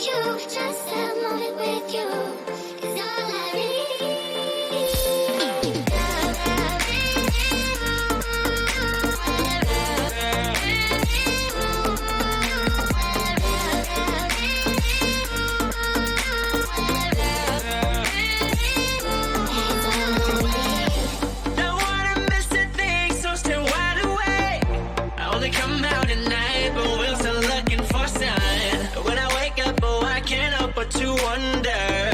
you, just a moment with you is all I need. Don't wanna miss a thing, so stay wide awake. I only come out at night, but we'll still looking for sun. When I wake up, oh, I can't help but to wonder,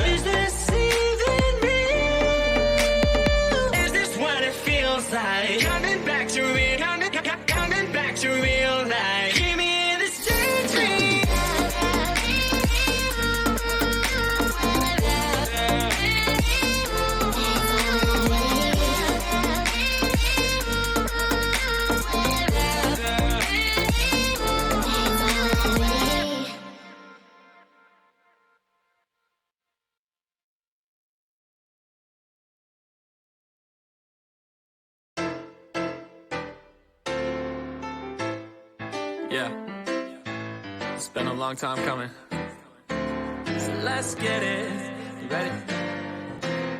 is this even real? Is this what it feels like? Coming back to real, coming back to real life. Keep me in this daydream. Yeah, it's been a long time coming. So let's get it. You ready?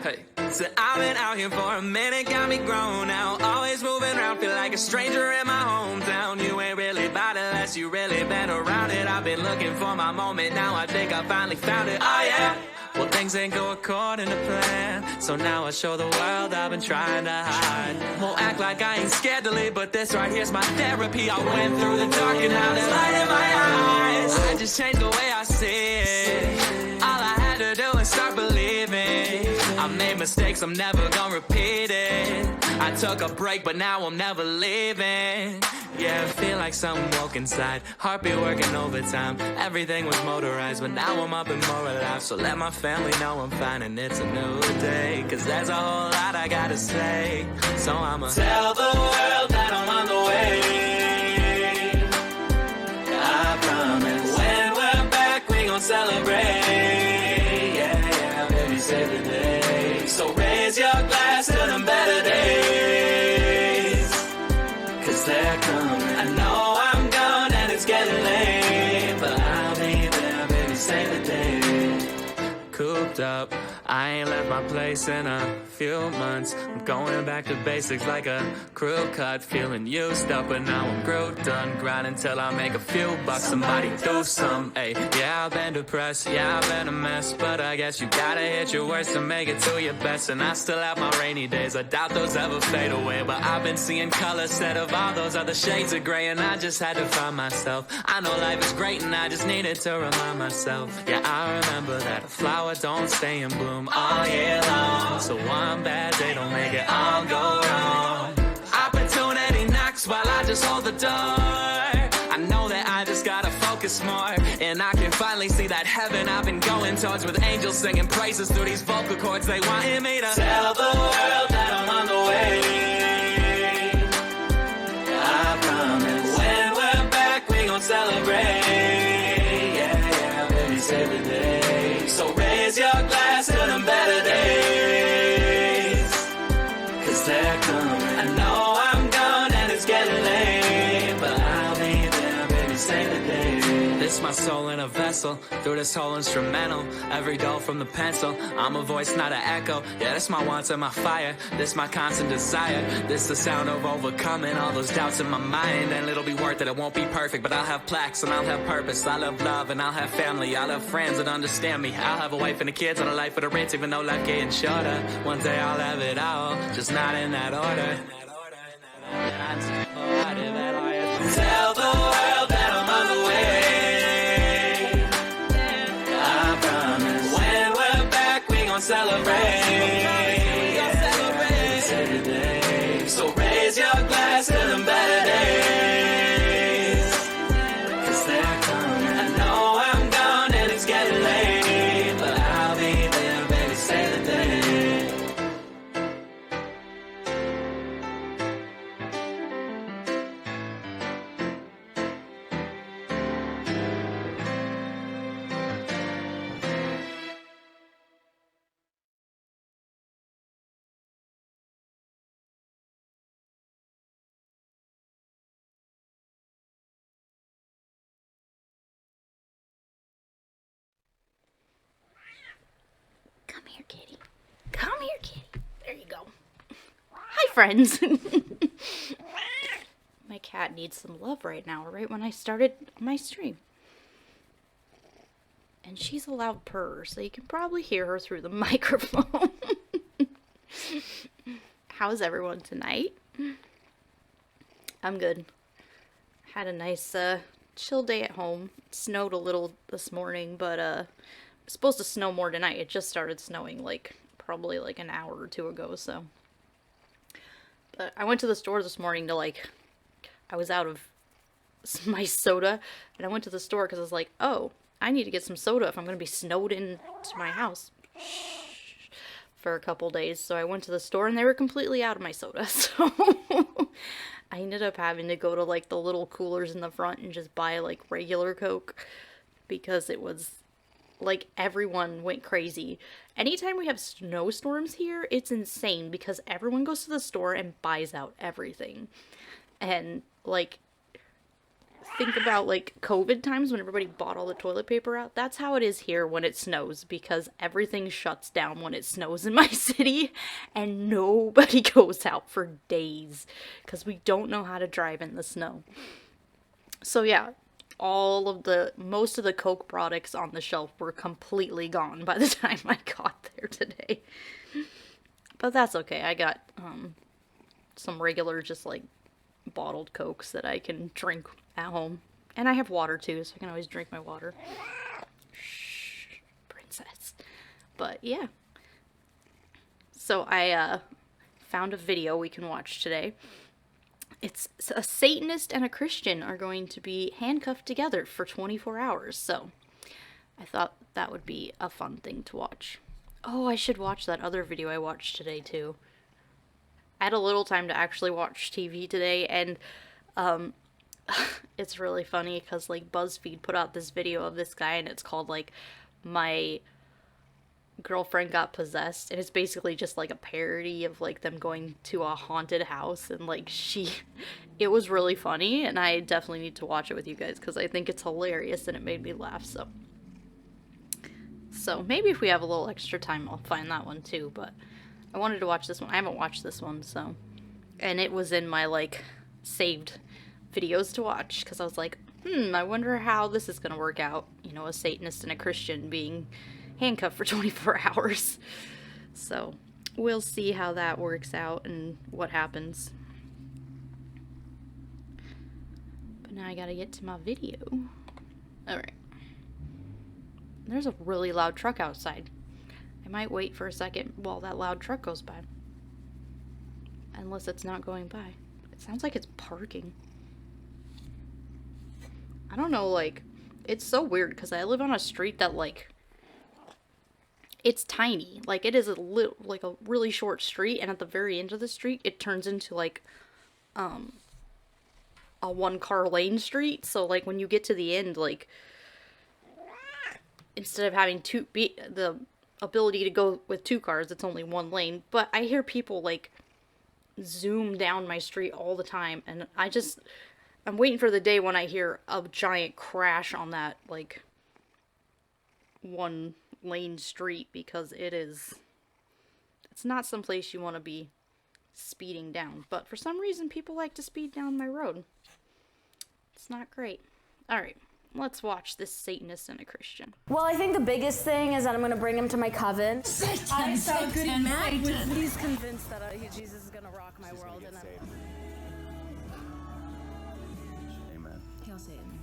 Hey. So I've been out here for a minute, got me grown out. Always moving around, feel like a stranger in my hometown. You ain't really about it unless you really been around it. I've been looking for my moment, now I think I finally found it. Oh yeah. Well, things ain't go according to plan, so now I show the world I've been trying to hide. Won't act like I ain't scared to leave, but this right here's my therapy. I went through the dark and now there's light in my eyes. I just changed the way I see it. All I had to do is start believing. I made mistakes, I'm never gonna repeat it. I took a break, but now I'm never leaving. Yeah, I feel like something woke inside. Heartbeat working overtime. Everything was motorized, but now I'm up and more alive. So let my family know I'm fine and it's a new day. Cause there's a whole lot I gotta say. So I'ma tell the world that I'm on the way. I promise when we're back we gon' celebrate. Yeah, yeah, baby, save the day. So raise your glass to them better days. Cause they're coming. I know I'm gone and it's getting late, but I'll be there, baby, save the day. Cooped up, I ain't left my place in a few months. I'm going back to basics like a crew cut. Feeling used up, but now I'm grooved, done grinding till I make a few bucks. Somebody do some, ayy. Yeah, I've been depressed, yeah, I've been a mess, but I guess you gotta hit your worst to make it to your best. And I still have my rainy days, I doubt those ever fade away. But I've been seeing color instead of all those other shades of gray, and I just had to find myself. I know life is great and I just needed to remind myself. Yeah, I remember that a flower don't stay in bloom all year long. So one bad day don't make it all go wrong. Opportunity knocks while I just hold the door. I know that I just gotta focus more, and I can finally see that heaven I've been going towards, with angels singing praises through these vocal cords. They wanted me to tell the world that I'm on the way. I promise when we're back we gon' celebrate. Yeah, yeah, baby, save the day. So raise your glass to them better days. Cause they're coming. I know I'm gone and it's getting late, but I'll be there, baby, save the day. This my soul in a vessel, through this whole instrumental. Every dough from the pencil, I'm a voice, not an echo. Yeah, this my wants and my fire, this my constant desire. This the sound of overcoming all those doubts in my mind. And it'll be worth it, it won't be perfect, but I'll have plaques and I'll have purpose. I'll have love and I'll have family, I'll have friends that understand me. I'll have a wife and a kids and a life for the rich, even though life getting shorter. One day I'll have it all, just not in that order. Tell the world that I'm on the way. I promise when we're back we gon' celebrate. Save the day. So raise your glass to them better days. Cause they're coming. I know I'm gone and it's getting late, but I'll be there, baby, save the day. Come here, kitty. There you go. Hi, friends. My cat needs some love right now, right when I started my stream. And she's a loud purr, so you can probably hear her through the microphone. How's everyone tonight? I'm good. Had a nice chill day at home. It snowed a little this morning, but it's supposed to snow more tonight. It just started snowing probably an hour or two ago, so. But I went to the store this morning to I was out of my soda, and I went to the store because I was like, oh, I need to get some soda if I'm going to be snowed into my house for a couple days. So I went to the store, and they were completely out of my soda, so I ended up having to go to the little coolers in the front and just buy regular Coke, because it was everyone went crazy. Anytime we have snowstorms here, it's insane because everyone goes to the store and buys out everything. And think about COVID times when everybody bought all the toilet paper out. That's how it is here when it snows, because everything shuts down when it snows in my city and nobody goes out for days because we don't know how to drive in the snow. So yeah, most of the Coke products on the shelf were completely gone by the time I got there today. But that's okay. I got some regular just bottled Cokes that I can drink at home. And I have water too, so I can always drink my water. Shh, princess. But yeah. So I found a video we can watch today. It's a Satanist and a Christian are going to be handcuffed together for 24 hours. So I thought that would be a fun thing to watch. Oh, I should watch that other video I watched today too. I had a little time to actually watch TV today, and it's really funny because BuzzFeed put out this video of this guy, and it's called My Girlfriend Got Possessed, and it's basically just a parody of them going to a haunted house, and it was really funny, and I definitely need to watch it with you guys because I think it's hilarious and it made me laugh. So maybe if we have a little extra time I'll find that one too, but I wanted to watch this one. I haven't watched this one, so. And it was in my, saved videos to watch, because I was like, I wonder how this is going to work out. You know, a Satanist and a Christian being handcuffed for 24 hours. So, we'll see how that works out and what happens. But now I gotta get to my video. Alright. There's a really loud truck outside. I might wait for a second while that loud truck goes by. Unless it's not going by. It sounds like it's parking. I don't know, it's so weird because I live on a street that, it's tiny. It is a really short street, and at the very end of the street, it turns into, a one-car lane street. So, when you get to the end, instead of having the ability to go with two cars, it's only one lane. But I hear people zoom down my street all the time, and I'm waiting for the day when I hear a giant crash on that one lane street, because it's not someplace you want to be speeding down. But for some reason people like to speed down my road. It's not great. Alright. Let's watch this Satanist and a Christian. Well, I think the biggest thing is that I'm going to bring him to my coven. I'm so good at math. He's convinced that Jesus is going to rock my world. And Amen. Hail Satan.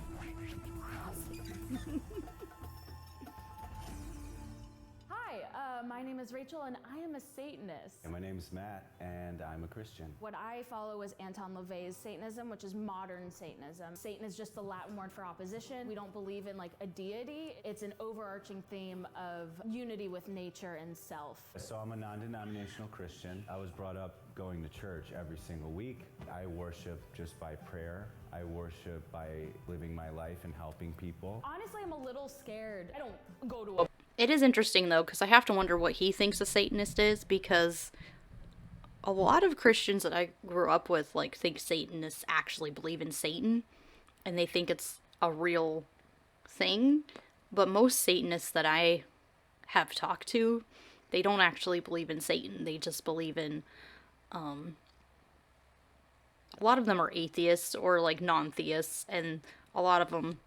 Hi, my name is Rachel, and I am a Satanist. And my name is Matt, and I'm a Christian. What I follow is Anton LaVey's Satanism, which is modern Satanism. Satan is just the Latin word for opposition. We don't believe in a deity. It's an overarching theme of unity with nature and self. So I'm a non-denominational Christian. I was brought up going to church every single week. I worship just by prayer. I worship by living my life and helping people. Honestly, I'm a little scared. I don't go to a... It is interesting, though, because I have to wonder what he thinks a Satanist is, because a lot of Christians that I grew up with, think Satanists actually believe in Satan, and they think it's a real thing. But most Satanists that I have talked to They don't actually believe in Satan. They just believe in, a lot of them are atheists or like non-theists, and a lot of them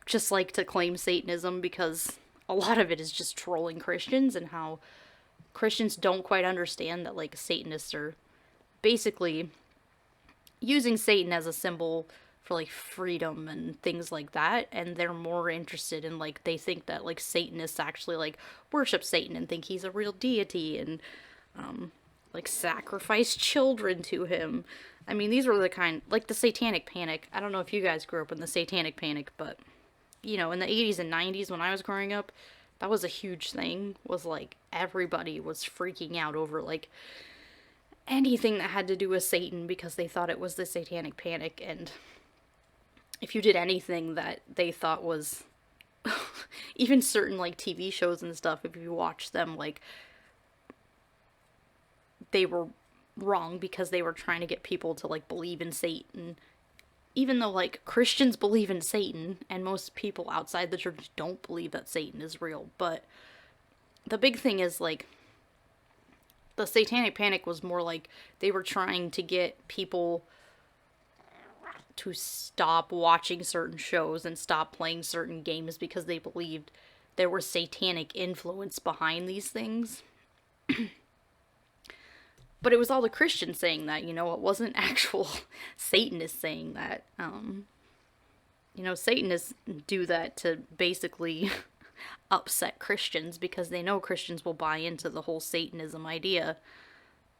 just like to claim Satanism because a lot of it is just trolling Christians and how Christians don't quite understand that like Satanists are basically using Satan as a symbol for like freedom and things like that, and they're more interested in like, they think that like Satanists actually like worship Satan and think he's a real deity and like sacrifice children to him. I mean, these were the kind, like the Satanic Panic. I don't know if you guys grew up in the Satanic Panic, but you know, in the 80s and 90s when I was growing up, that was a huge thing. Was like everybody was freaking out over like anything that had to do with Satan because they thought it was the Satanic Panic, and if you did anything that they thought was even certain like TV shows and stuff, if you watch them, like they were wrong because they were trying to get people to like believe in Satan, even though like Christians believe in Satan and most people outside the church don't believe that Satan is real. But the big thing is like the Satanic Panic was more like they were trying to get people to stop watching certain shows and stop playing certain games because they believed there was satanic influence behind these things. But it was all the Christians saying that, you know, it wasn't actual Satanists saying that. You know, Satanists do that to basically upset Christians because they know Christians will buy into the whole Satanism idea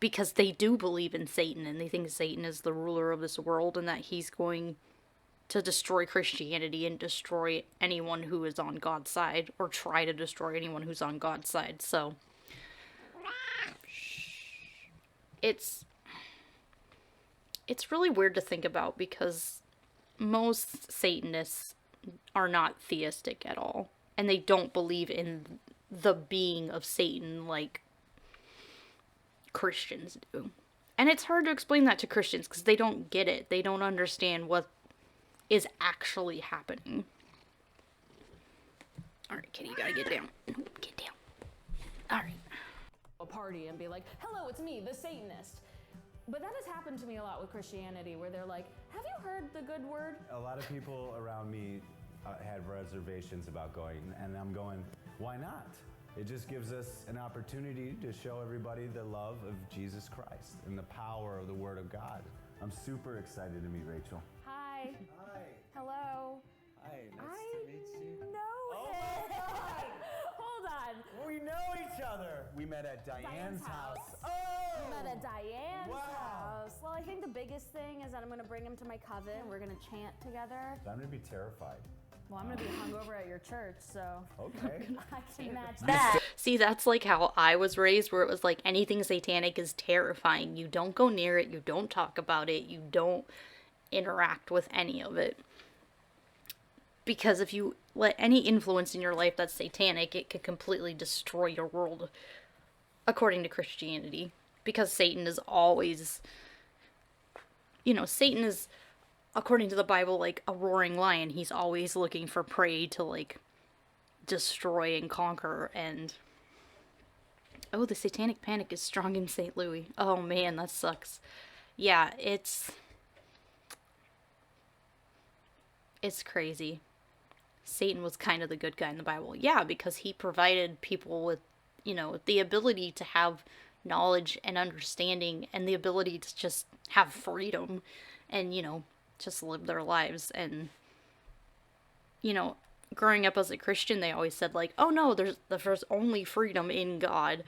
because they do believe in Satan and they think Satan is the ruler of this world and that he's going to destroy Christianity and destroy anyone who is on God's side, or try to destroy anyone who's on God's side. So it's really weird to think about because most Satanists are not theistic at all, and they don't believe in the being of Satan like Christians do. And it's hard to explain that to Christians because they don't get it. They don't understand what is actually happening. Alright, Kitty, you gotta get down. Get down. Alright. A party and be like, hello, it's me, the Satanist. But that has happened to me a lot with Christianity, where they're like, have you heard the good word? A lot of people around me had reservations about going, and I'm going, why not? It just gives us an opportunity to show everybody the love of Jesus Christ and the power of the Word of God. I'm super excited to meet Rachel. Hi. Hi. Hello. Hi, I to meet you. know Oh him. my God! Hold on. We know each other. We met at Diane's house. Oh! We met at Diane's Wow. house. Well, I think the biggest thing is that I'm going to bring him to my coven. We're going to chant together. I'm gonna be terrified. Well, I'm going to be hungover at your church, so Okay. I can match that. See, that's like how I was raised, where it was like anything satanic is terrifying. You don't go near it, you don't talk about it, you don't interact with any of it. Because if you let any influence in your life that's satanic, it could completely destroy your world, according to Christianity. Because Satan is always, you know, Satan is, according to the Bible, like a roaring lion. He's always looking for prey to, like, destroy and conquer. And oh, the Satanic Panic is strong in St. Louis. Oh man, that sucks. Yeah, it's crazy. Satan was kind of the good guy in the Bible. Yeah, because he provided people with, you know, the ability to have knowledge and understanding and the ability to just have freedom and, you know, just live their lives. And, you know, growing up as a Christian, they always said, like, oh no, there's only freedom in God.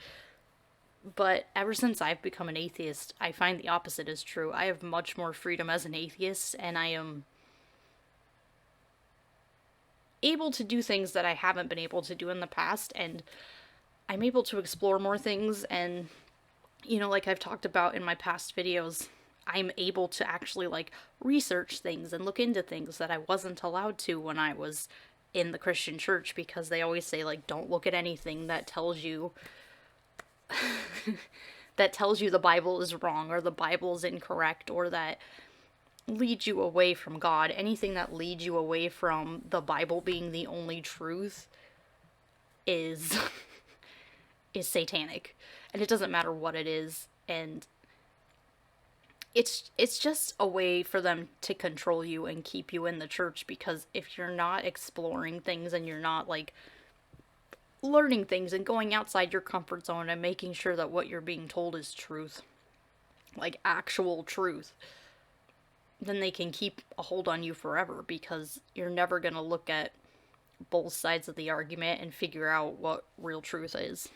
But ever since I've become an atheist, I find the opposite is true. I have much more freedom as an atheist, and I am able to do things that I haven't been able to do in the past, and I'm able to explore more things. And, you know, like I've talked about in my past videos, I'm able to actually, like, research things and look into things that I wasn't allowed to when I was in the Christian church, because they always say, like, don't look at anything that tells you the Bible is wrong, or the Bible is incorrect, or that leads you away from God. Anything that leads you away from the Bible being the only truth is is satanic, and it doesn't matter what it is, and it's just a way for them to control you and keep you in the church, because if you're not exploring things and you're not like learning things and going outside your comfort zone and making sure that what you're being told is truth, like actual truth, then they can keep a hold on you forever, because you're never going to look at both sides of the argument and figure out what real truth is.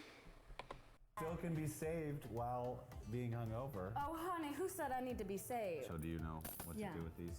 Still can be saved while being hungover. Oh, honey, who said I need to be saved? So do you know what to do with these?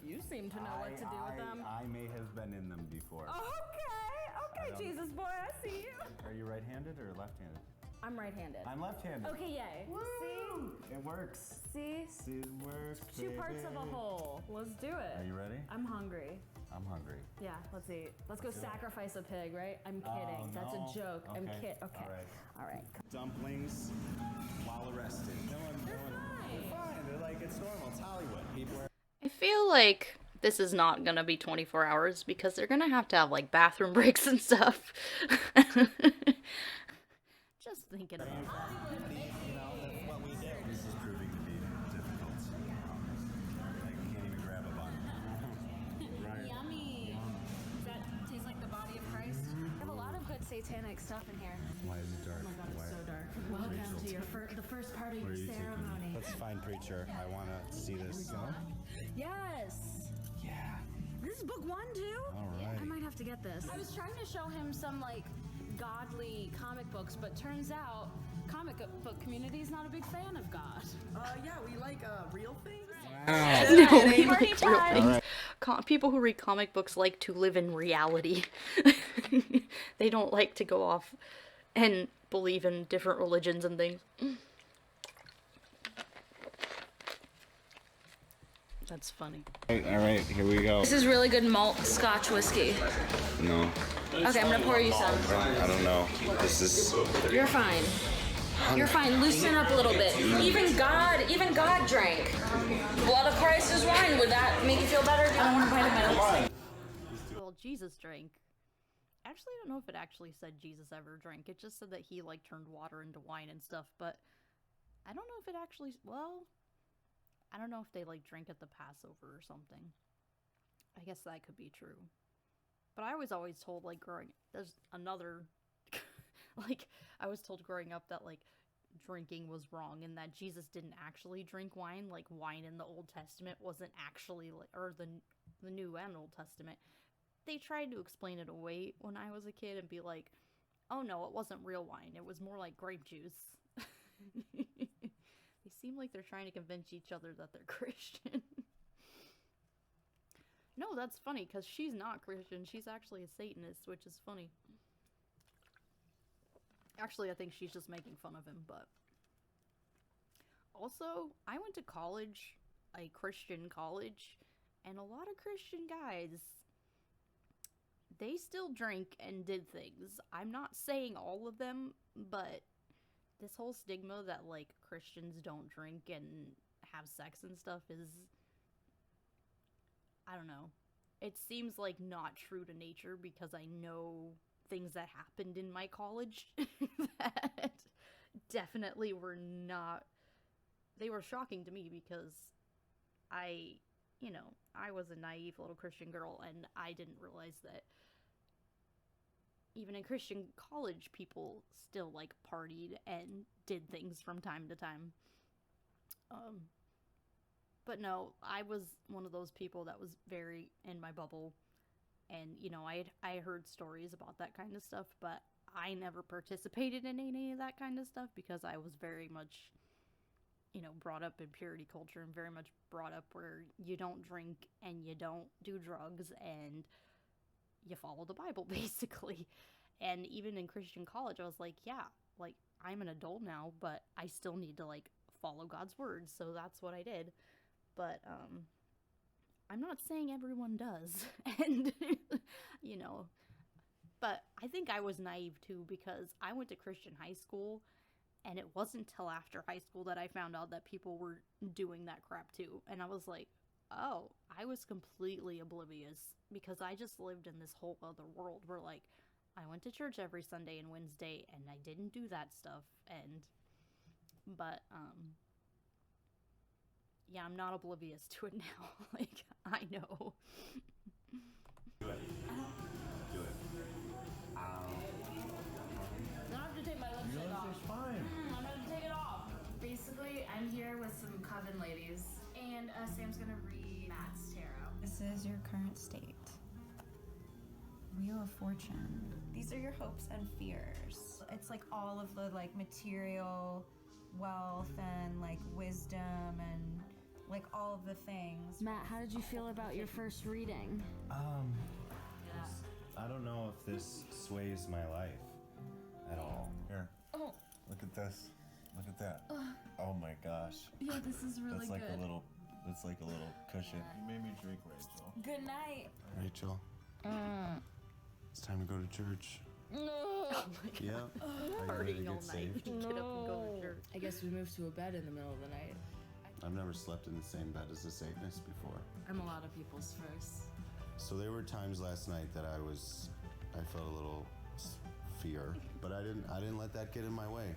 You seem to know what to do with them. I may have been in them before. Okay, Jesus boy, I see you. Are you right-handed or left-handed? I'm right-handed. I'm left-handed. Okay, yay. See? It works. See? See, it works, Two parts of a baby. whole. Let's do it. Are you ready? I'm hungry. I'm hungry. Yeah, let's eat. Let's go sacrifice a pig, right? I'm kidding. That's no. a joke. I'm Okay. kidding. Okay. All right. All right. Dumplings while arrested. They're fine. They're like, it's normal. It's Hollywood. People are... I feel like this is not gonna be 24 hours, because they're gonna have to have like bathroom breaks and stuff. Just thinking about it. This is proving to be difficult. I can't even grab a bun. Right. Yummy. Does that taste like the body of Christ? We have a lot of good satanic stuff in here. Why is it dark? Oh my God, Why? it's so dark. Welcome to your the first part of Where your are you taking me? ceremony. Let's find preacher. I want to see this. Yes. Yeah. This is book 1 too? All right. I might have to get this. I was trying to show him some like godly comic books, but turns out comic book community is not a big fan of God. Yeah, we like real things. No, we like real things. People who read comic books like to live in reality. They don't like to go off and believe in different religions and things. That's funny. All right, here we go. This is really good malt Scotch whiskey. No, Okay, I'm gonna pour you some. I don't know. This is... You're fine. You're fine. Loosen up a little bit. Even God drank blood of Christ as wine. Would that make you feel better? I don't want to bite him. Well, Jesus drank. Actually, I don't know if it actually said Jesus ever drank. It just said that he like turned water into wine and stuff, but I don't know if it actually, well, I don't know if they like drink at the Passover or something. I guess that could be true. But I was always told, like, there's another, like, I was told growing up that, like, drinking was wrong and that Jesus didn't actually drink wine. Like, wine in the Old Testament wasn't actually, like, or the New and Old Testament. They tried to explain it away when I was a kid and be like, oh no, it wasn't real wine. It was more like grape juice. They seem like they're trying to convince each other that they're Christian. No, that's funny, because she's not Christian. She's actually a Satanist, which is funny. Actually, I think she's just making fun of him, but... Also, I went to college, a Christian college, and a lot of Christian guys, they still drink and did things. I'm not saying all of them, but this whole stigma that, like, Christians don't drink and have sex and stuff is... I don't know. It seems like not true to nature, because I know things that happened in my college that definitely were not... They were shocking to me, because I was a naive little Christian girl, and I didn't realize that even in Christian college, people still, like, partied and did things from time to time. But no, I was one of those people that was very in my bubble, and, you know, I heard stories about that kind of stuff, but I never participated in any of that kind of stuff, because I was very much, you know, brought up in purity culture, and very much brought up where you don't drink, and you don't do drugs, and you follow the Bible, basically. And even in Christian college, I was like, yeah, like, I'm an adult now, but I still need to, like, follow God's word, so that's what I did. But, I'm not saying everyone does, and, you know, but I think I was naive, too, because I went to Christian high school, and it wasn't until after high school that I found out that people were doing that crap, too, and I was like, oh, I was completely oblivious, because I just lived in this whole other world where, like, I went to church every Sunday and Wednesday, and I didn't do that stuff, but yeah, I'm not oblivious to it now. Like, I know. Do it. Do it. I don't have to take my lipstick off. It's fine. I'm gonna take it off. Basically, I'm here with some coven ladies, and Sam's gonna read Matt's tarot. This is your current state. Wheel of Fortune. These are your hopes and fears. It's like all of the like material wealth and like wisdom and like all of the things. Matt, how did you feel about your first reading? I don't know if this sways my life at all. Here. Oh. Look at this. Look at that. Oh my gosh. Yeah, this is really That's like good. that's like a little cushion. You made me drink, Rachel. Good night. Rachel. It's time to go to church. No. Yeah. Are you ready to Partying all get night. saved? Get up and go to church. I guess we moved to a bed in the middle of the night. I've never slept in the same bed as a Satanist before. I'm a lot of people's first. So there were times last night that I felt a little fear, but I didn't let that get in my way.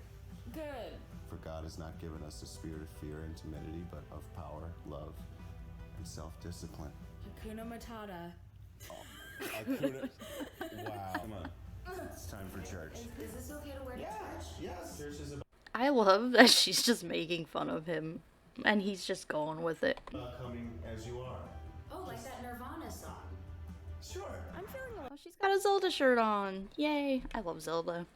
Good. For God has not given us a spirit of fear and timidity, but of power, love, and self-discipline. Hakuna Matata. Wow. Come on. It's time for church. Is this okay to wear to church? Yes. Church is I love that she's just making fun of him, and he's just going with it. about coming as you are. Oh, like that Nirvana song. Sure. I'm feeling a Oh, she's got a Zelda shirt on. Yay. I love Zelda.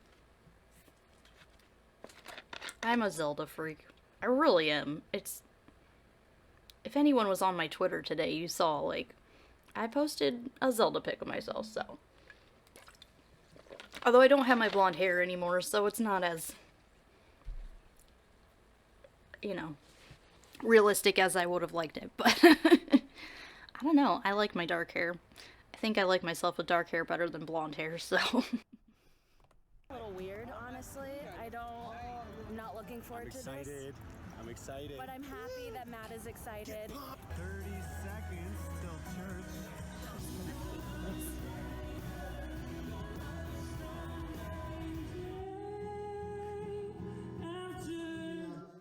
I'm a Zelda freak. I really am. If anyone was on my Twitter today, you saw, like, I posted a Zelda pic of myself, so. Although I don't have my blonde hair anymore, so it's not as, you know, realistic as I would have liked it, but I don't know. I like my dark hair. I think I like myself with dark hair better than blonde hair, so. A little weird, honestly. I'm not looking forward to this. I'm excited. But I'm happy that Matt is excited. 30 seconds till church.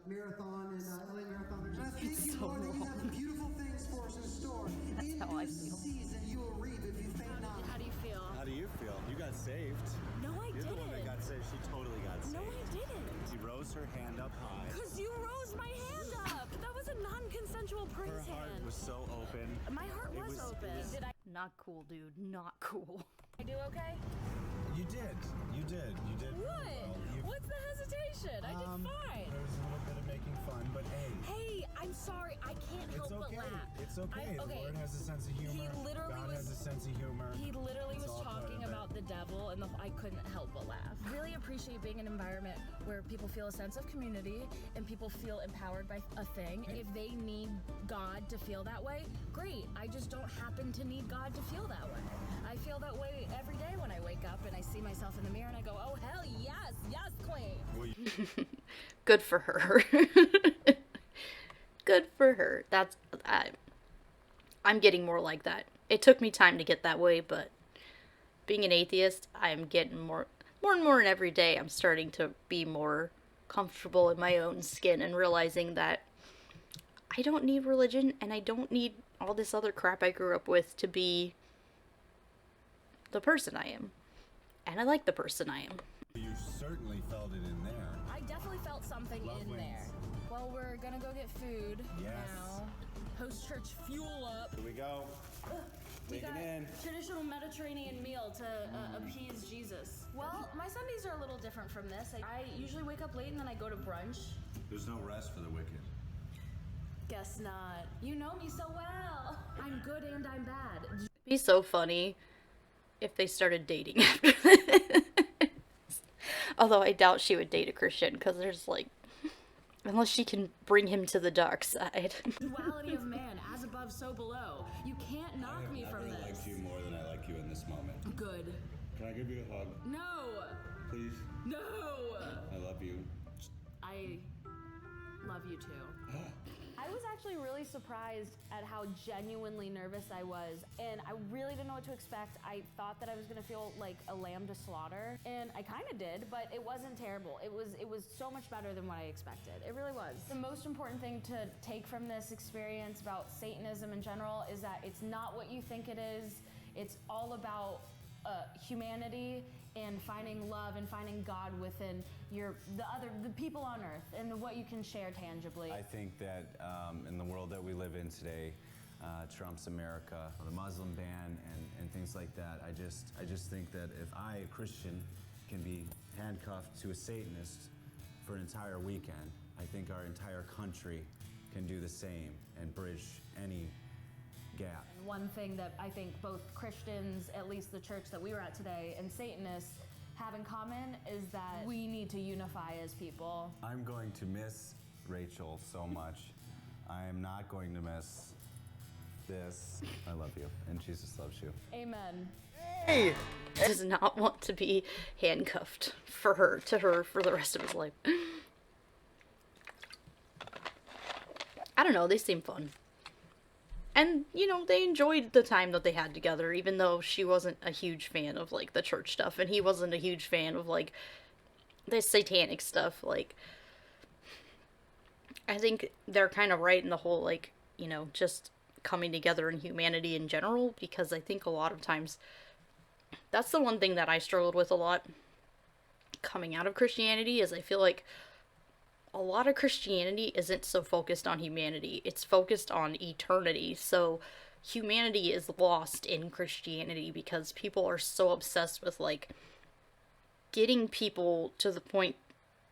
Marathon and LA Marathon. And I think you, so Lord, that you have long. beautiful things for us in store. That's how I In due feel. season you will reap if you faint not. How do you feel? How do you feel? You got saved. No, I You're the one that didn't. got saved. She totally got saved. No, I didn't. She rose her hand up high. Because you rose my hand up. That was a non-consensual Her praise heart hand. was so open. My heart was open. Did Not cool, dude. Not cool. I do okay? You did. You did. You did. What? Well, What's the hesitation? I did fine. There was a little bit of making fun, but hey. Hey, I'm sorry. I can't help It's but okay. laugh. It's okay. okay. The Lord has a sense of humor. He literally God was- has a sense of humor. He literally It's was all part talking of it. about the devil, and I couldn't help but laugh. Really appreciate being in an environment where people feel a sense of community and people feel empowered by a thing. If they need God to feel that way, great. I just don't happen to need God to feel that way. I feel that way every day when I wake up and I see myself in the mirror and I go, oh, hell yes, yes, queen. Good for her. Good for her. I'm getting more like that. It took me time to get that way, but being an atheist, I'm getting more and more, and every day I'm starting to be more comfortable in my own skin and realizing that I don't need religion and I don't need all this other crap I grew up with to be the person I am. And I like the person I am. You certainly felt it in there. I definitely felt something Love in wings. there. Well, we're gonna go get food Yes. now. Post-church fuel up. Here we go. We Take got it in. traditional Mediterranean meal to appease Jesus. Well, my Sundays are a little different from this. I usually wake up late and then I go to brunch. There's no rest for the wicked. Guess not. You know me so well. I'm good and I'm bad. It'd be so funny if they started dating after this. Although I doubt she would date a Christian, because there's like, unless she can bring him to the dark side. Duality of man, as above, so below. You can't knock me from I this. like you more than I like you in this moment. Good. Can I give you a hug? No. Please? No. I love you. I love you too. I was actually really surprised at how genuinely nervous I was, and I really didn't know what to expect. I thought that I was gonna feel like a lamb to slaughter, and I kind of did, but it wasn't terrible. It was so much better than what I expected. It really was. The most important thing to take from this experience about Satanism in general is that it's not what you think it is. It's all about humanity and finding love and finding God within the people on earth and what you can share tangibly. I think that in the world that we live in today, Trump's America, the Muslim ban, and things like that, I just think that if I, a Christian, can be handcuffed to a Satanist for an entire weekend, I think our entire country can do the same and bridge any gap. One thing that I think both Christians, at least the church that we were at today, and Satanists have in common is that we need to unify as people. I'm going to miss Rachel so much. I am not going to miss this. I love you, and Jesus loves you. Amen. Hey! Does not want to be handcuffed to her for the rest of his life. I don't know, they seem fun. And, they enjoyed the time that they had together, even though she wasn't a huge fan of, the church stuff, and he wasn't a huge fan of, the satanic stuff. I think they're kind of right in the whole, just coming together in humanity in general, because I think a lot of times, that's the one thing that I struggled with a lot coming out of Christianity, is I feel like a lot of Christianity isn't so focused on humanity. It's focused on eternity. So humanity is lost in Christianity because people are so obsessed with getting people to the point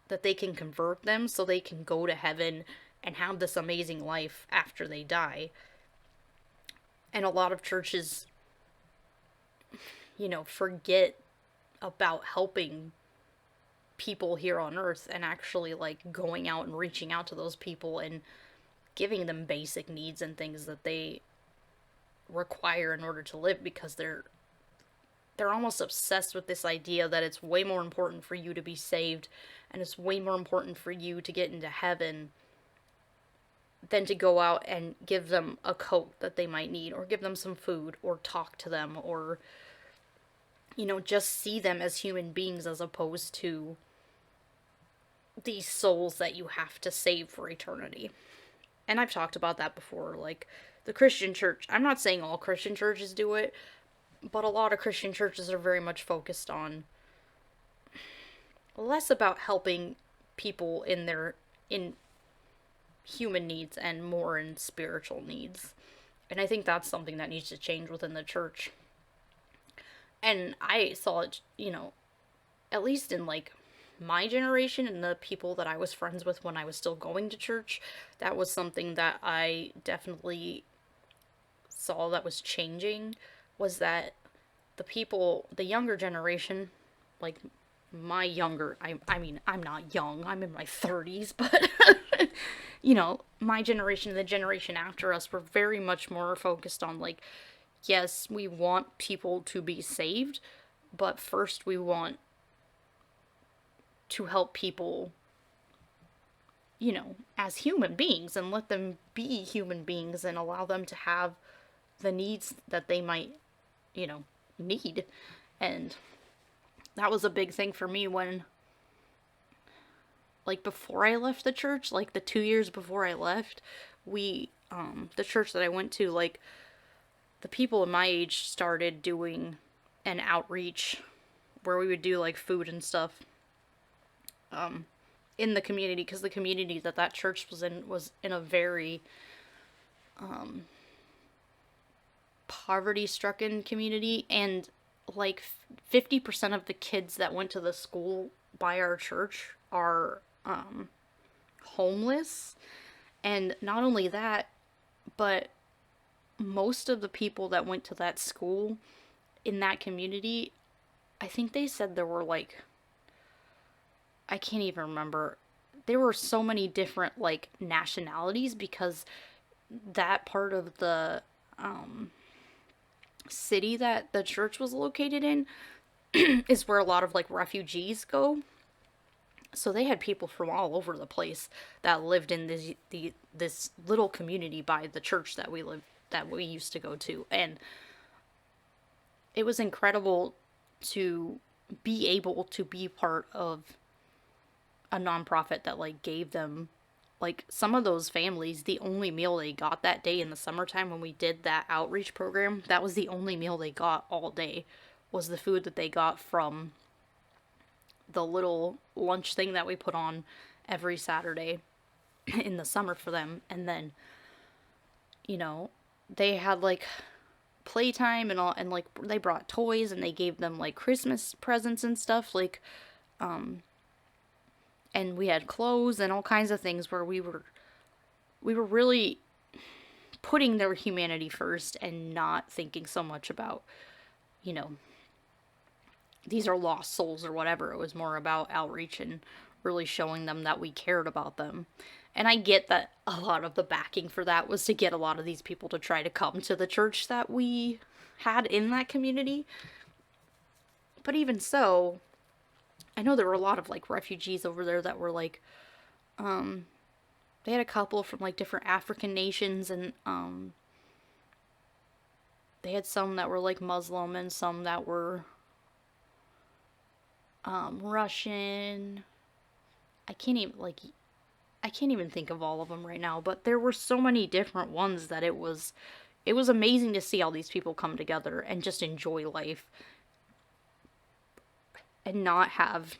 that they can convert them so they can go to heaven and have this amazing life after they die. And a lot of churches, forget about helping people here on earth and actually going out and reaching out to those people and giving them basic needs and things that they require in order to live, because they're almost obsessed with this idea that it's way more important for you to be saved and it's way more important for you to get into heaven than to go out and give them a coat that they might need, or give them some food, or talk to them, or just see them as human beings as opposed to these souls that you have to save for eternity. And I've talked about that before, the Christian church. I'm not saying all Christian churches do it, but a lot of Christian churches are very much focused on less about helping people in human needs and more in spiritual needs. And I think that's something that needs to change within the church. And I saw it, at least in my generation and the people that I was friends with when I was still going to church, that was something that I definitely saw that was changing, was that the younger generation, my younger, I mean, I'm not young, I'm in my 30s, but, my generation and the generation after us were very much more focused on, yes, we want people to be saved, but first we want to help people, as human beings, and let them be human beings and allow them to have the needs that they might, need. And that was a big thing for me when, before I left the church, the 2 years before I left, the church that I went to, the people in my age started doing an outreach where we would do food and stuff in the community, because the community that church was in a very poverty-stricken community, and 50% of the kids that went to the school by our church are homeless. And not only that, but most of the people that went to that school in that community, I think they said there were I can't even remember. There were so many different nationalities, because that part of the city that the church was located in is where a lot of refugees go. So they had people from all over the place that lived in this little community by the church that we used to go to. And it was incredible to be able to be part of a nonprofit that like gave them, like, some of those families, the only meal they got that day in the summertime when we did that outreach program, that was the only meal they got all day, was the food that they got from the little lunch thing that we put on every Saturday in the summer for them. And then, you know, they had like playtime and all, and like they brought toys and they gave them like Christmas presents and stuff, like, and we had clothes and all kinds of things where we were really putting their humanity first and not thinking so much about, you know, these are lost souls or whatever. It was more about outreach and really showing them that we cared about them. And I get that a lot of the backing for that was to get a lot of these people to try to come to the church that we had in that community. But even so, I know there were a lot of like refugees over there that were like, they had a couple from like different African nations, and they had some that were like Muslim and some that were Russian. I can't even think of all of them right now, but there were so many different ones that it was amazing to see all these people come together and just enjoy life and not have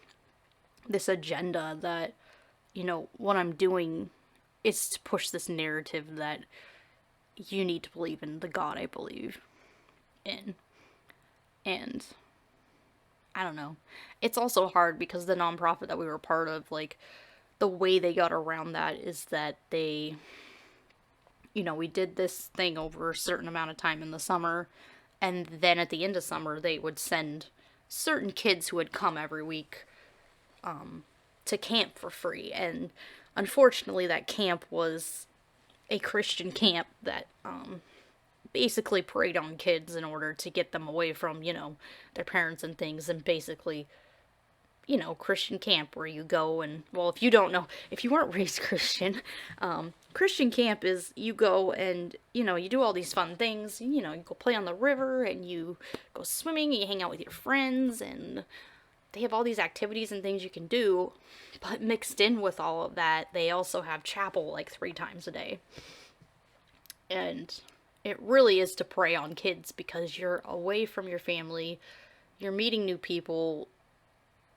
this agenda that, you know, what I'm doing is to push this narrative that you need to believe in the God I believe in. And I don't know. It's also hard because the nonprofit that we were part of, like, the way they got around that is that they, you know, we did this thing over a certain amount of time in the summer, and then at the end of summer, they would send certain kids who would come every week to camp for free. And unfortunately, that camp was a Christian camp that basically preyed on kids in order to get them away from, you know, their parents and things. And basically, you know, Christian camp where you go and, well, if you don't know, if you weren't raised Christian, Christian camp is you go and, you know, you do all these fun things. You know, you go play on the river and you go swimming and you hang out with your friends, and they have all these activities and things you can do. But mixed in with all of that, they also have chapel like 3 times a day. And it really is to prey on kids because you're away from your family, you're meeting new people,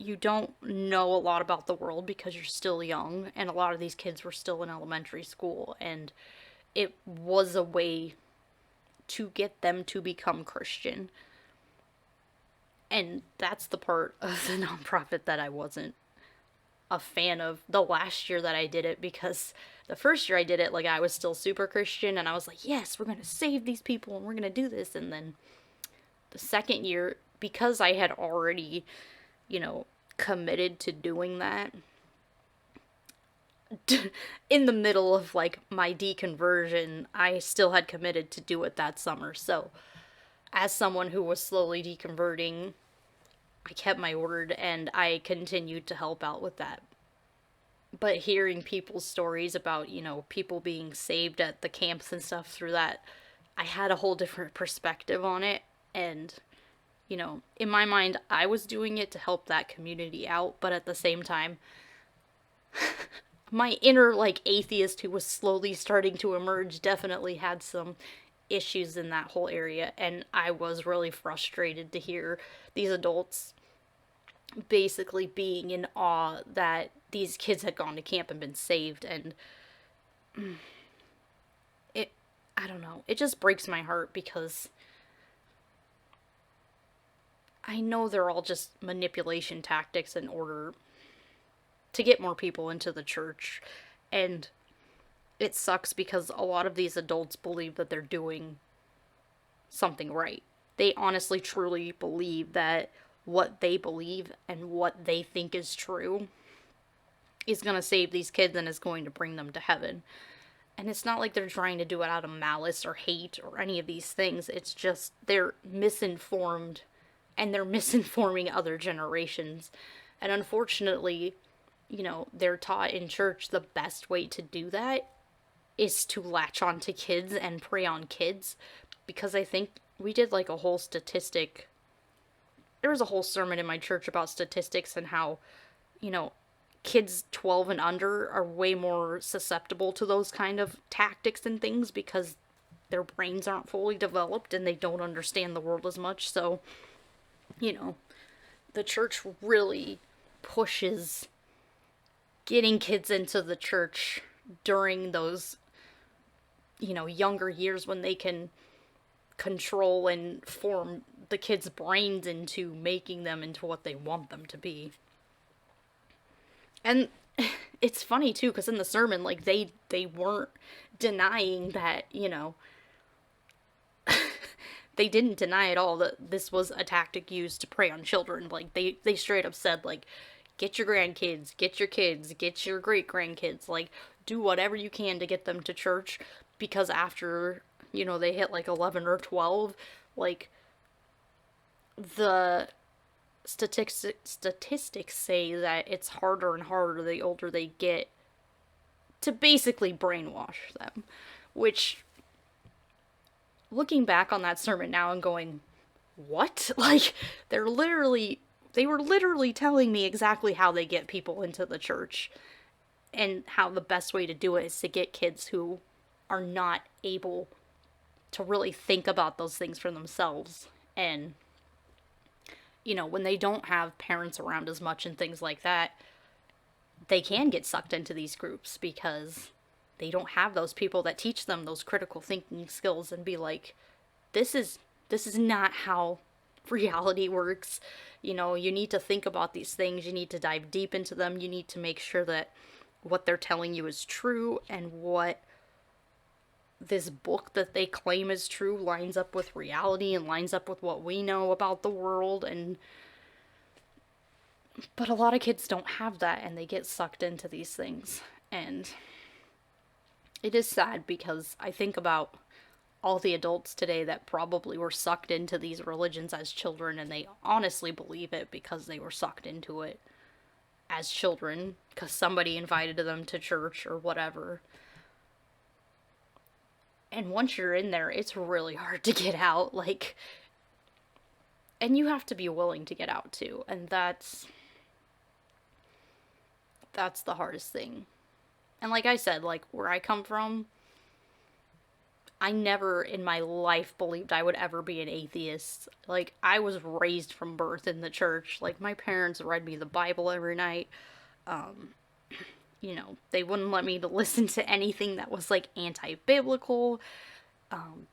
you don't know a lot about the world because you're still young, and a lot of these kids were still in elementary school, and it was a way to get them to become Christian. And that's the part of the nonprofit that I wasn't a fan of the last year that I did it, because the first year I did it, like, I was still super Christian, and I was like, yes, we're going to save these people, and we're going to do this. And then the second year, because I had already, you know, committed to doing that, in the middle of, like, my deconversion, I still had committed to do it that summer. So, as someone who was slowly deconverting, I kept my word, and I continued to help out with that. But hearing people's stories about, you know, people being saved at the camps and stuff through that, I had a whole different perspective on it. And, you know, in my mind, I was doing it to help that community out, but at the same time, my inner, like, atheist who was slowly starting to emerge definitely had some issues in that whole area, and I was really frustrated to hear these adults basically being in awe that these kids had gone to camp and been saved. And I don't know, it just breaks my heart because I know they're all just manipulation tactics in order to get more people into the church. And it sucks because a lot of these adults believe that they're doing something right. They honestly, truly believe that what they believe and what they think is true is going to save these kids and is going to bring them to heaven. And it's not like they're trying to do it out of malice or hate or any of these things. It's just they're misinformed, and they're misinforming other generations. And unfortunately, you know, they're taught in church, the best way to do that is to latch on to kids and prey on kids. Because I think we did like a whole statistic. There was a whole sermon in my church about statistics and how, you know, kids 12 and under are way more susceptible to those kind of tactics and things because their brains aren't fully developed and they don't understand the world as much. So, you know, the church really pushes getting kids into the church during those, you know, younger years when they can control and form the kids' brains into making them into what they want them to be. And it's funny too, because in the sermon, like, they weren't denying that, you know, they didn't deny at all that this was a tactic used to prey on children. Like, they straight up said, like, get your grandkids, get your kids, get your great-grandkids, like, do whatever you can to get them to church, because after, you know, they hit, like, 11 or 12, like, the statistics say that it's harder and harder the older they get to basically brainwash them, which, looking back on that sermon now and going, what? Like, they were literally telling me exactly how they get people into the church and how the best way to do it is to get kids who are not able to really think about those things for themselves. And, you know, when they don't have parents around as much and things like that, they can get sucked into these groups because they don't have those people that teach them those critical thinking skills and be like, this is not how reality works. You know, you need to think about these things. You need to dive deep into them. You need to make sure that what they're telling you is true and what this book that they claim is true lines up with reality and lines up with what we know about the world. But a lot of kids don't have that, and they get sucked into these things. And it is sad because I think about all the adults today that probably were sucked into these religions as children, and they honestly believe it because they were sucked into it as children because somebody invited them to church or whatever. And once you're in there, it's really hard to get out, like, and you have to be willing to get out too, and that's the hardest thing. And like I said, like, where I come from, I never in my life believed I would ever be an atheist. Like, I was raised from birth in the church. Like, my parents read me the Bible every night. You know, they wouldn't let me to listen to anything that was, like, anti-biblical.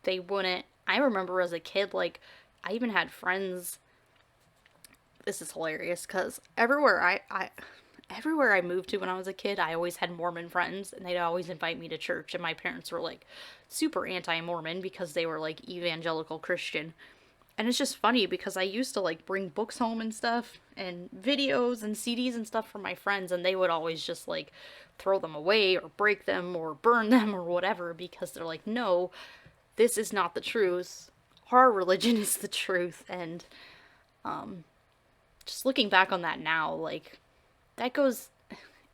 They wouldn't. I remember as a kid, like, I even had friends. This is hilarious, because everywhere I moved to when I was a kid, I always had Mormon friends, and they'd always invite me to church, and my parents were, like, super anti-Mormon because they were, like, evangelical Christian. And it's just funny because I used to, like, bring books home and stuff, and videos and CDs and stuff from my friends, and they would always just, like, throw them away or break them or burn them or whatever because they're like, no, this is not the truth. Our religion is the truth. And just looking back on that now, like, it goes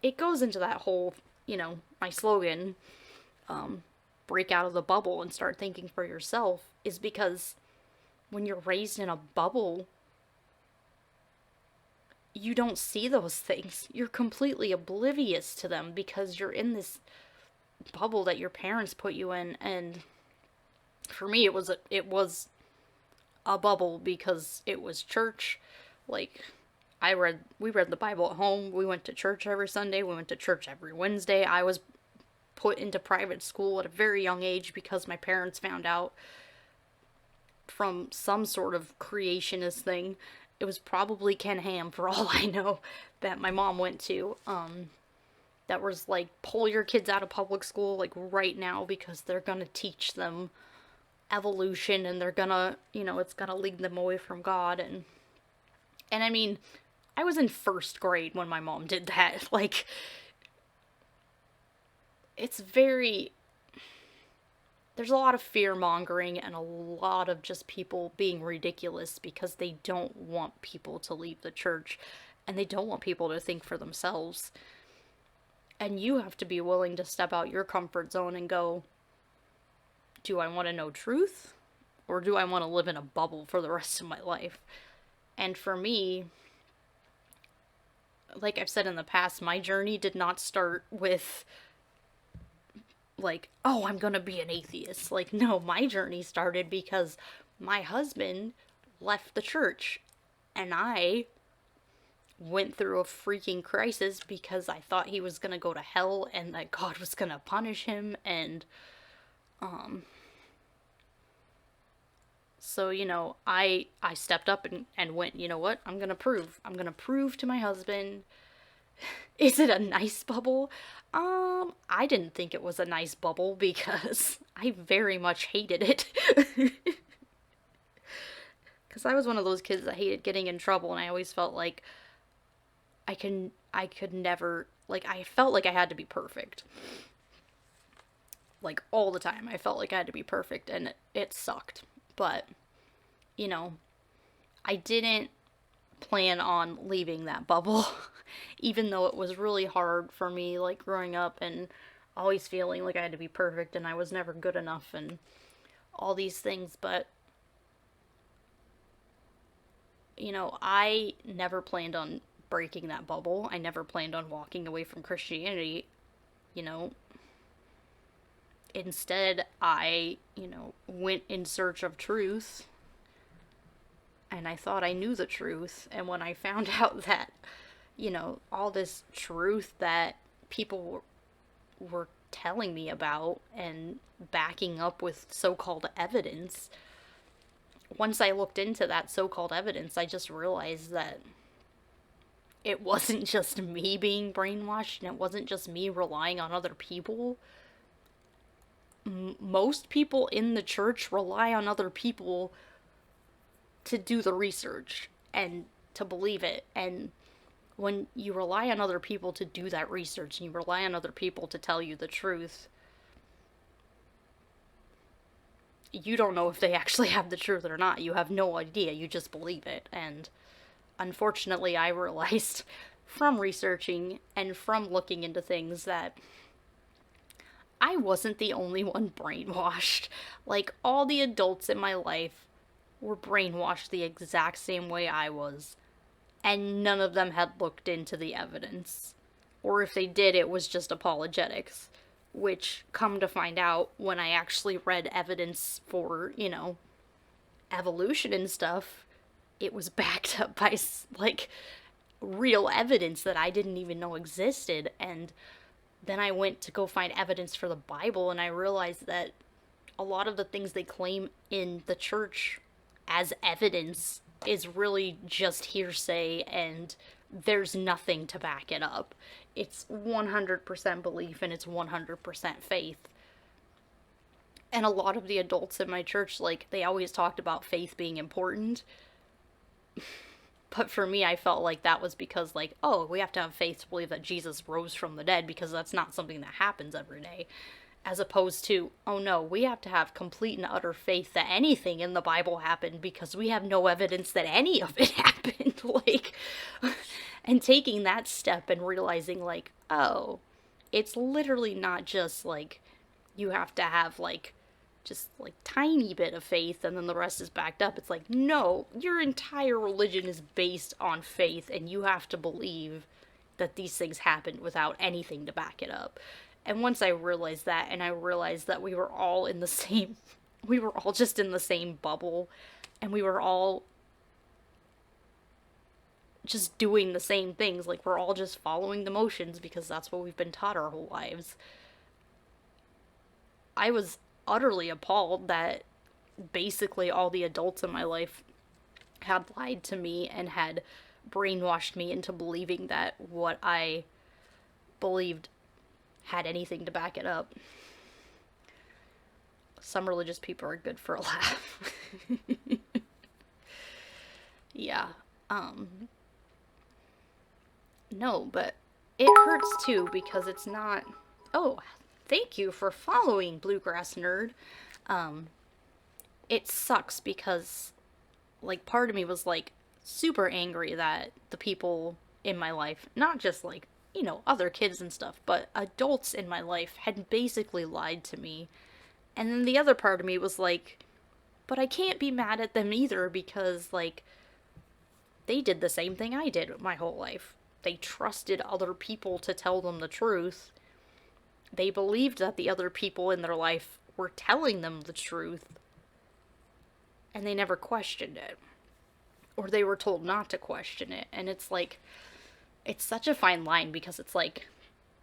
into that whole, you know, my slogan, break out of the bubble and start thinking for yourself, is because when you're raised in a bubble, you don't see those things. You're completely oblivious to them because you're in this bubble that your parents put you in. And for me, it was a bubble because it was church. Like, we read the Bible at home. We went to church every Sunday. We went to church every Wednesday. I was put into private school at a very young age because my parents found out from some sort of creationist thing. It was probably Ken Ham, for all I know, that my mom went to. That was like, pull your kids out of public school, like, right now, because they're gonna teach them evolution, and they're gonna, you know, it's gonna lead them away from God. And I mean, I was in first grade when my mom did that. Like, there's a lot of fear-mongering and a lot of just people being ridiculous because they don't want people to leave the church. and they don't want people to think for themselves. And you have to be willing to step out your comfort zone and go, do I want to know truth? Or do I want to live in a bubble for the rest of my life? And for me, like I've said in the past, my journey did not start with, like, oh, I'm gonna be an atheist. Like, no, my journey started because my husband left the church. And I went through a freaking crisis because I thought he was gonna go to hell and that God was gonna punish him. And, so, you know, I stepped up and went, you know what, I'm gonna prove to my husband. Is it a nice bubble? I didn't think it was a nice bubble because I very much hated it. Because I was one of those kids that hated getting in trouble, and I always felt like I could never, like, I felt like I had to be perfect. Like, all the time, I felt like I had to be perfect, and it sucked. But, you know, I didn't plan on leaving that bubble, even though it was really hard for me, like, growing up and always feeling like I had to be perfect and I was never good enough and all these things. But, you know, I never planned on breaking that bubble. I never planned on walking away from Christianity, you know. Instead, I, you know, went in search of truth, and I thought I knew the truth, and when I found out that, you know, all this truth that people were telling me about and backing up with so-called evidence, once I looked into that so-called evidence, I just realized that it wasn't just me being brainwashed, and it wasn't just me relying on other people. Most people in the church rely on other people to do the research and to believe it. And when you rely on other people to do that research and you rely on other people to tell you the truth, you don't know if they actually have the truth or not. You have no idea. You just believe it. And unfortunately, I realized from researching and from looking into things that I wasn't the only one brainwashed. Like, all the adults in my life were brainwashed the exact same way I was, and none of them had looked into the evidence. Or if they did, it was just apologetics, which, come to find out, when I actually read evidence for, you know, evolution and stuff, it was backed up by, like, real evidence that I didn't even know existed. And then I went to go find evidence for the Bible, and I realized that a lot of the things they claim in the church as evidence is really just hearsay, and there's nothing to back it up. It's 100% belief, and it's 100% faith. And a lot of the adults in my church, like, they always talked about faith being important. But for me, I felt like that was because, like, oh, we have to have faith to believe that Jesus rose from the dead, because that's not something that happens every day. As opposed to, oh no, we have to have complete and utter faith that anything in the Bible happened, because we have no evidence that any of it happened. Like, and taking that step and realizing, like, oh, it's literally not just, like, you have to have, like, just, like, tiny bit of faith and then the rest is backed up. It's like, no, your entire religion is based on faith, and you have to believe that these things happened without anything to back it up. And once I realized that, and I realized that we were all just in the same bubble, and we were all just doing the same things, like, we're all just following the motions because that's what we've been taught our whole lives. I was utterly appalled that basically all the adults in my life had lied to me and had brainwashed me into believing that what I believed had anything to back it up. Some religious people are good for a laugh. Yeah. No, but it hurts too, because it's not... Oh, thank you for following, Bluegrass Nerd. It sucks because, like, part of me was, like, super angry that the people in my life, not just like, you know, other kids and stuff, but adults in my life had basically lied to me. And then the other part of me was like, but I can't be mad at them either, because, like, they did the same thing I did my whole life. They trusted other people to tell them the truth. They believed that the other people in their life were telling them the truth. And they never questioned it. Or they were told not to question it. And it's like, it's such a fine line, because it's like,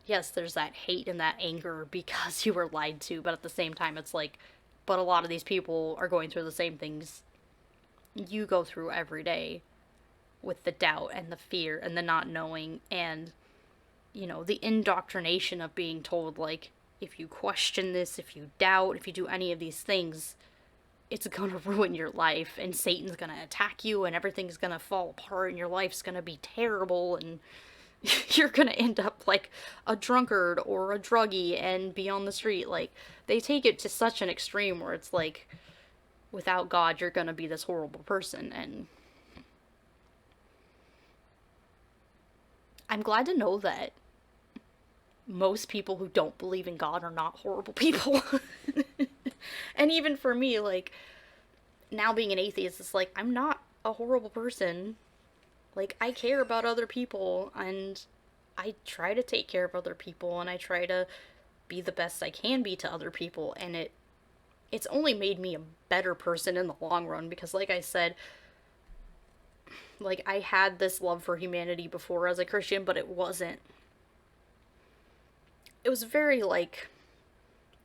yes, there's that hate and that anger because you were lied to, but at the same time, it's like, but a lot of these people are going through the same things you go through every day, with the doubt and the fear and the not knowing, and, you know, the indoctrination of being told, like, if you question this, if you doubt, if you do any of these things, it's gonna ruin your life, and Satan's gonna attack you, and everything's gonna fall apart, and your life's gonna be terrible, and you're gonna end up like a drunkard or a druggie and be on the street. Like, they take it to such an extreme where it's like, without God, you're gonna be this horrible person. And I'm glad to know that most people who don't believe in God are not horrible people. And even for me, like, now being an atheist, it's like, I'm not a horrible person. Like, I care about other people, and I try to take care of other people, and I try to be the best I can be to other people, and it's only made me a better person in the long run, because, like I said, like, I had this love for humanity before as a Christian, but it was very, like,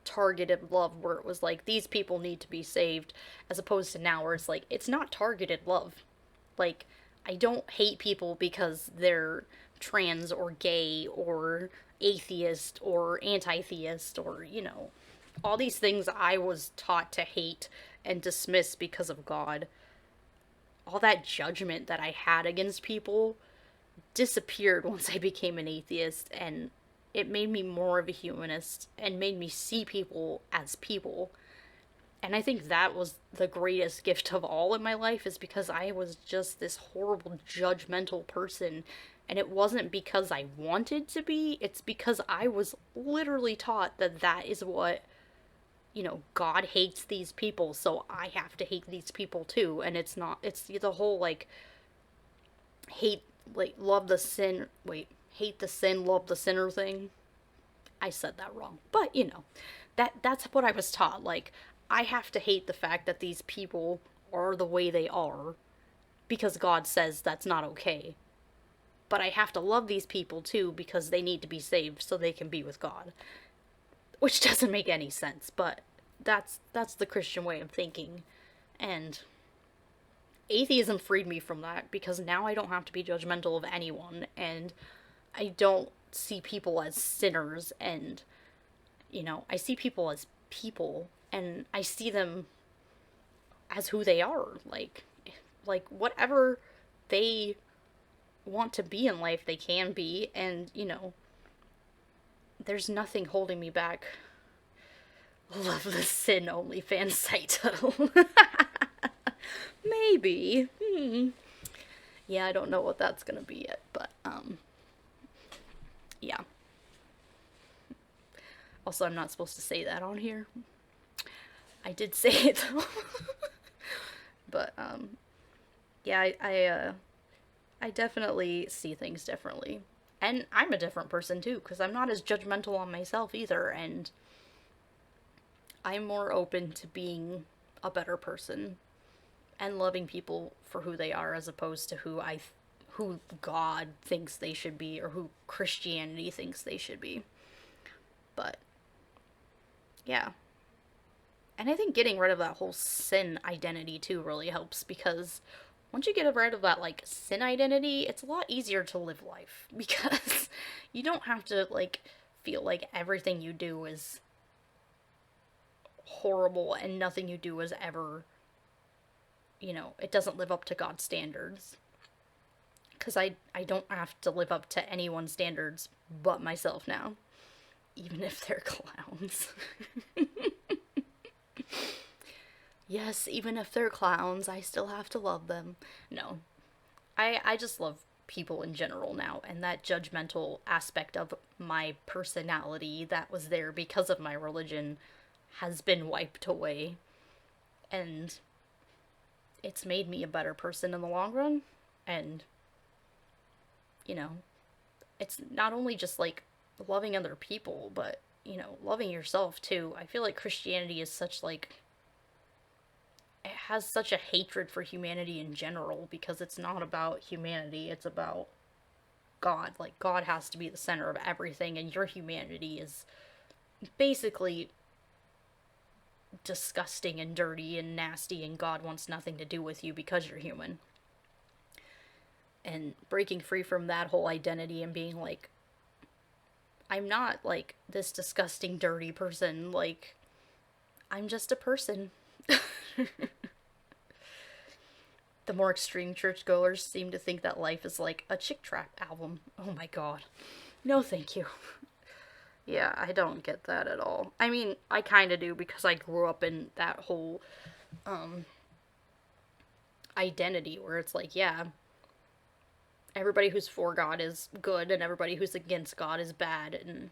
targeted love, where it was like, these people need to be saved, as opposed to now where it's like, it's not targeted love. Like, I don't hate people because they're trans or gay or atheist or anti-theist or, you know, all these things I was taught to hate and dismiss because of God. All that judgment that I had against people disappeared once I became an atheist, and it made me more of a humanist and made me see people as people. And I think that was the greatest gift of all in my life, is because I was just this horrible, judgmental person. And it wasn't because I wanted to be, it's because I was literally taught that that is what, you know, God hates these people, so I have to hate these people too. And it's not, it's the whole, like, hate, like, love the sin, wait, hate the sin, love the sinner thing. I said that wrong. But, you know, that's what I was taught. Like, I have to hate the fact that these people are the way they are, because God says that's not okay. But I have to love these people too, because they need to be saved so they can be with God. Which doesn't make any sense, but that's the Christian way of thinking. And atheism freed me from that, because now I don't have to be judgmental of anyone, and I don't see people as sinners, and, you know, I see people as people, and I see them as who they are. Like whatever they want to be in life, they can be, and, you know, there's nothing holding me back. Love the Sin OnlyFans site title. Maybe. Yeah, I don't know what that's gonna be yet, but, yeah. Also, I'm not supposed to say that on here. I did say it, though. But, yeah, I definitely see things differently. And I'm a different person, too, because I'm not as judgmental on myself, either, and I'm more open to being a better person and loving people for who they are, as opposed to who God thinks they should be, or who Christianity thinks they should be. But, yeah. And I think getting rid of that whole sin identity, too, really helps, because once you get rid of that, like, sin identity, it's a lot easier to live life, because you don't have to, like, feel like everything you do is horrible and nothing you do is ever, you know, it doesn't live up to God's standards. Because I don't have to live up to anyone's standards but myself now, even if they're clowns. Yes, even if they're clowns, I still have to love them. No, I just love people in general now, and that judgmental aspect of my personality that was there because of my religion has been wiped away, and it's made me a better person in the long run. And you know, it's not only just like loving other people, but you know, loving yourself too. I feel like Christianity is such like, it has such a hatred for humanity in general, because it's not about humanity, it's about God. Like, God has to be the center of everything, and your humanity is basically disgusting and dirty and nasty, and God wants nothing to do with you because you're human. And breaking free from that whole identity and being like, I'm not like this disgusting dirty person, like I'm just a person. The more extreme churchgoers seem to think that life is like a Chick Trap album. Oh my god. No thank you. Yeah, I don't get that at all. I mean, I kind of do, because I grew up in that whole identity where it's like, yeah, everybody who's for God is good and everybody who's against God is bad. And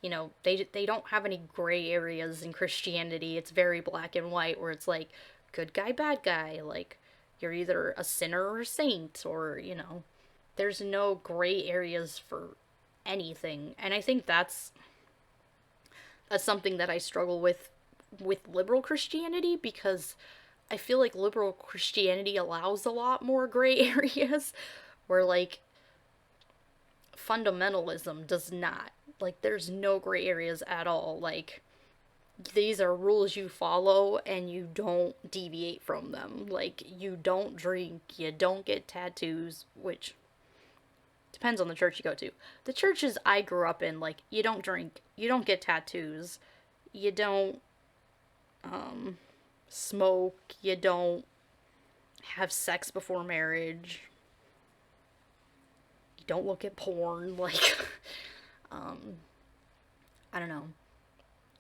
you know, they don't have any gray areas in Christianity. It's very black and white, where it's like good guy, bad guy, like you're either a sinner or a saint, or you know, there's no gray areas for anything. And I think that's something that I struggle with liberal Christianity, because I feel like liberal Christianity allows a lot more gray areas, where like fundamentalism does not. Like, there's no gray areas at all. Like, these are rules you follow and you don't deviate from them. Like, you don't drink, you don't get tattoos, which depends on the church you go to. The churches I grew up in, like, you don't drink, you don't get tattoos, you don't smoke, you don't have sex before marriage, you don't look at porn, like, I don't know.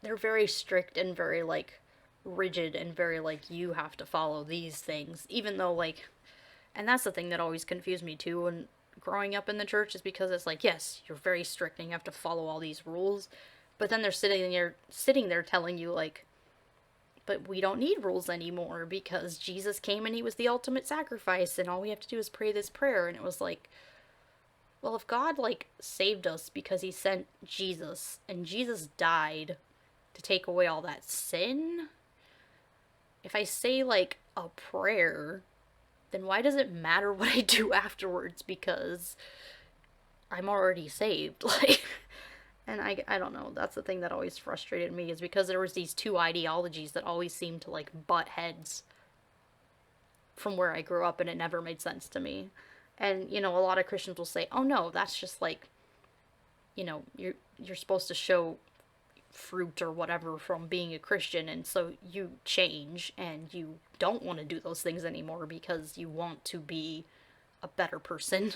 They're very strict and very, like, rigid and very, like, you have to follow these things, even though, like, and that's the thing that always confused me, too, when growing up in the church, is because it's like, yes, you're very strict and you have to follow all these rules, but then they're sitting there telling you, like, but we don't need rules anymore, because Jesus came and he was the ultimate sacrifice, and all we have to do is pray this prayer. And it was like, well, if God, like, saved us because he sent Jesus, and Jesus died to take away all that sin, if I say, like, a prayer, then why does it matter what I do afterwards? Because I'm already saved. Like, and I don't know, that's the thing that always frustrated me, is because there was these two ideologies that always seemed to, like, butt heads from where I grew up, and it never made sense to me. And, you know, a lot of Christians will say, oh no, that's just like, you know, you're supposed to show fruit or whatever from being a Christian, and so you change and you don't want to do those things anymore because you want to be a better person,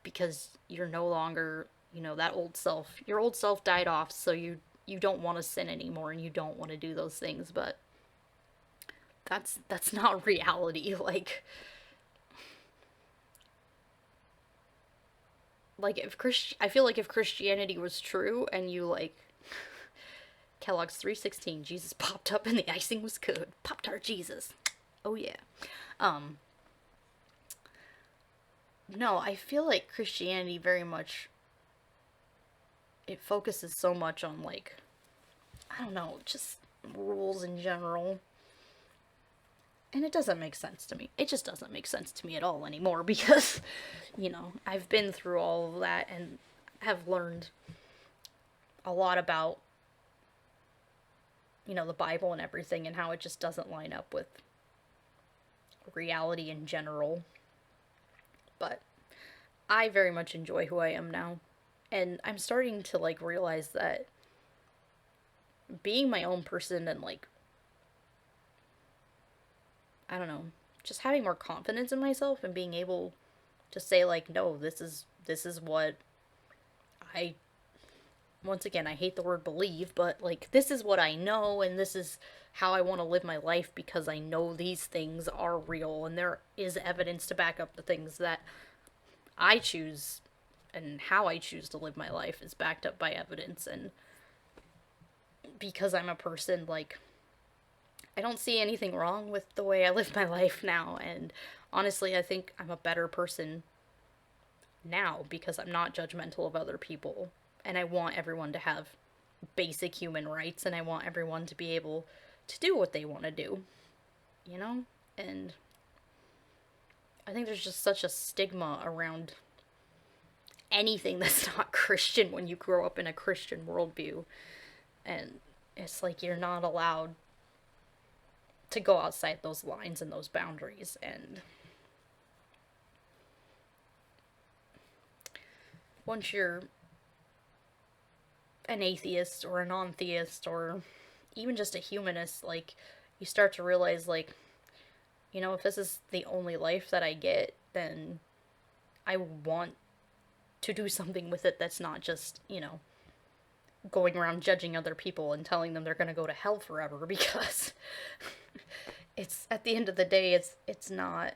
because you're no longer, you know, that old self. Your old self died off, so you don't want to sin anymore and you don't want to do those things. But that's not reality. Like I feel like if Christianity was true and you, like, Kellogg's 3:16, Jesus popped up and the icing was good. Pop-Tart Jesus. Oh yeah. No, I feel like Christianity very much, it focuses so much on, like, I don't know, just rules in general. And it doesn't make sense to me. It just doesn't make sense to me at all anymore, because, you know, I've been through all of that and have learned a lot about, you know, the Bible and everything, and how it just doesn't line up with reality in general. But I very much enjoy who I am now. And I'm starting to, like, realize that being my own person and, like, I don't know, just having more confidence in myself and being able to say, like, no, this is what I once again, I hate the word believe, but like, this is what I know, and this is how I want to live my life because I know these things are real, and there is evidence to back up the things that I choose, and how I choose to live my life is backed up by evidence. And because I'm a person, like, I don't see anything wrong with the way I live my life now, and honestly, I think I'm a better person now because I'm not judgmental of other people, and I want everyone to have basic human rights, and I want everyone to be able to do what they want to do, you know? And I think there's just such a stigma around anything that's not Christian when you grow up in a Christian worldview, and it's like you're not allowed to go outside those lines and those boundaries. And once you're an atheist or a non-theist or even just a humanist, like, you start to realize, like, you know, if this is the only life that I get, then I want to do something with it that's not just, you know, going around judging other people and telling them they're gonna go to hell forever, because it's, at the end of the day, it's not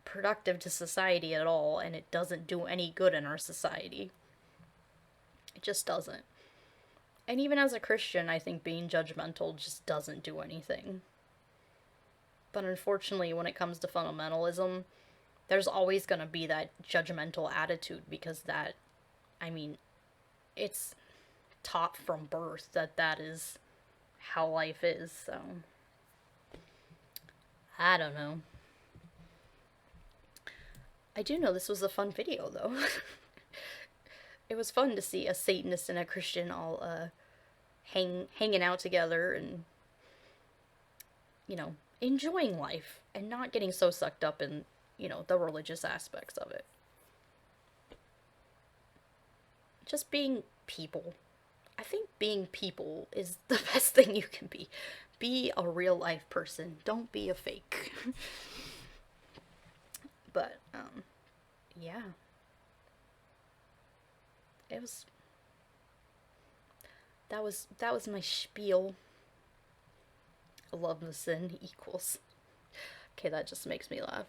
productive to society at all, and it doesn't do any good in our society. It just doesn't. And even as a Christian, I think being judgmental just doesn't do anything. But unfortunately, when it comes to fundamentalism, there's always gonna be that judgmental attitude, because that, I mean, it's taught from birth that that is how life is, so I don't know. I do know this was a fun video, though. It was fun to see a Satanist and a Christian all hanging out together and, you know, enjoying life and not getting so sucked up in, you know, the religious aspects of it. Just being people. I think being people is the best thing you can be. Be a real life person. Don't be a fake. But, yeah. It was... That was my spiel. Love the sin equals. Okay, that just makes me laugh.